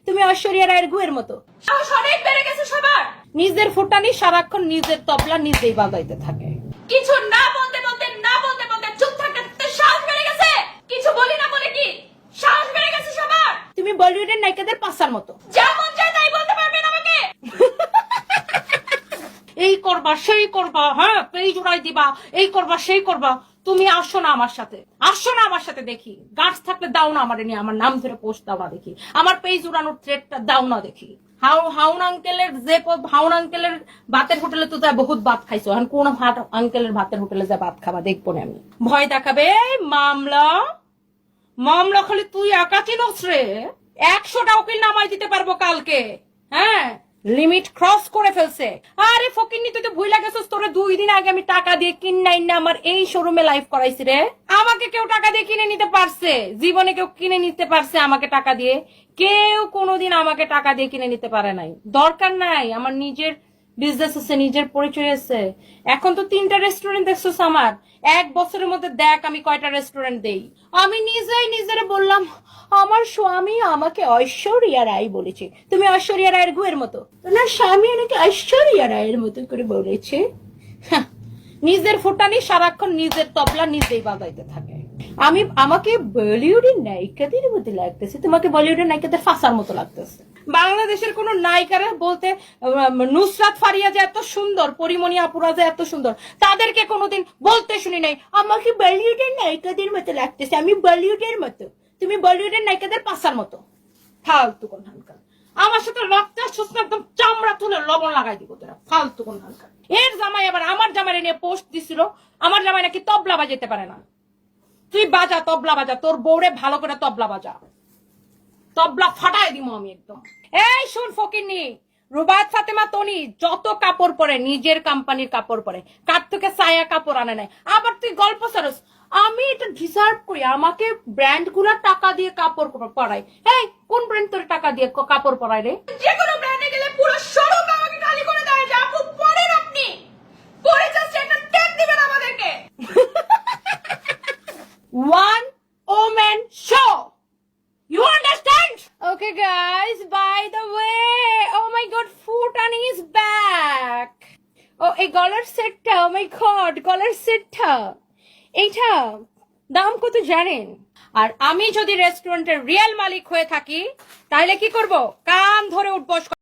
তুমি ঐশ্বরিয়া রায়ের গুয়ের মতো অনেক বেড়ে গেছে সবার। নিজের ফুটানি সারাক্ষণ নিজের তবলা নিজেই বাজাইতে থাকে। কিছু না বলতে বলতে চুপ থাকতে সাহস বেড়ে গেছে। কিছু বলি না বলে কি সাহস বেড়ে গেছে সবার। তুমি বলিউডের নায়িকাদের পাশার মতো, যা মন চায় তাই বলতে পারবেন আমাকে। এই করবা সেই করবা, হ্যাঁ পেজ উড়াই দিবা, এই করবা সেই করবা। তুমি আসো না আমার সাথে দেখি। গাছ থাকলে দাও না আমার নিয়ে, আমার নাম ধরে পোস্ট দাও না দেখি, আমার পেজ উড়ানোর থ্রেডটা দাও না দেখি। হাউন আঙ্কেলের ভাতের হোটেলে তো বহুত ভাত খাইছো, এখন কোন আঙ্কেলের ভাতের হোটেলে যা ভাত খাবা দেখবো না আমি। ভয় দেখাবে মামলা খালি তুই একা চিনস রে। 100টা উকিল নামাই দিতে পারবো কালকে। হ্যাঁ, লিমিট ক্রস করে ফেলছে। আরে ফকিন্নি, তুই তো ভুইলা গেছিস, তোরে 2 দিন আগে আমি টাকা দিয়ে কিনাই না আমার এই শোরুমে লাইভ করাইছি রে। আমাকে কেউ টাকা দিয়ে কিনে নিতে পারছে? জীবনে কেউ কিনে নিতে পারছে আমাকে টাকা দিয়ে? কেউ কোনোদিন আমাকে টাকা দিয়ে কিনে নিতে পারে নাই। দরকার নাই, আমার নিজের বিজনেস আছে, নিজের পরিচয় আছে। এখন তো 3টা রেস্টুরেন্ট দেখছিস আমার। 1 বছরের মধ্যে দেখ আমি কয়টা রেস্টুরেন্ট দেই। আমি নিজেরে বললাম আমার স্বামী আমাকে ঐশ্বরিয়া রায় বলেছে। তুমি ঐশ্বরিয়া রায়ের গুয়ের মতো না, স্বামী নাকি ঐশ্বরিয়া রায়ের মতো করে বলেছে। নিজের ফুটানি সারাক্ষণ নিজের তবলা নিজেই বাজাইতে থাকে। আমাকে বলিউডের নায়িকাদের মতো লাগতেছে, তোমাকে বলিউডের নায়িকাদের ফাঁসার মতো লাগতেছে। বাংলাদেশের কোন নায়িকারা বলতে নুসরাত ফারিয়া যে এত সুন্দর, পরিমণি আপুরা যে এত সুন্দর, তাদেরকে কোনোদিন বলতে শুনি নাই আমাকে বলিউডের নায়িকাদের মতো লাগতেছে, আমি বলিউডের মতো। তুমি বলিউডের নায়িকাদের পাশার মতো। ফালতু কোন হানকার আমার সাথে রক্ত শুষ্ক একদম চামড়া তুলে লবণ লাগাই দিব তোরা, ফালতু কোন হানকার। এর জামাই আবার আমার জামাই নিয়ে পোস্ট দিছিল, আমার জামাই নাকি তবলা বাজাতে পারে না। তুই বাজা, তবলা বাজা, তোর বউরে ভালো করে তবলা বাজা, তবলা ফাটাই দিব আমি একদম। এই শুন ফকিন্নি, রুবায়াত ফাতেমা তনি যত কাপড় পরে নিজের কোম্পানির কাপড় পরে, কার থেকে সায়া কাপড় আনে নাই। আবার তুই গল্প সারস আমি এটা ডিজার্ভ করি, আমাকে ব্র্যান্ড গুলা টাকা দিয়ে কাপড় পরাই। এই কোন ব্র্যান্ড তোর টাকা দিয়ে কাপড় পরাই রে? যে কোনো ব্র্যান্ডে গেলে পুরো শোরুম আমাকে খালি করে দেয়। যা আপু পরেন আপনি, পরে জাস্ট একটা ট্যাগ দিবেন আমাদেরকে। One woman show. You understand? Okay guys, by the way, oh my god, Futani is back. Oh, এই গলার সেটটা, oh my god, গলার সেটটা এইটা দাম কত জানেন? আর আমি যদি রেস্টুরেন্টের রিয়েল মালিক হয়ে থাকি তাহলে কি করব? কান ধরে উঠবস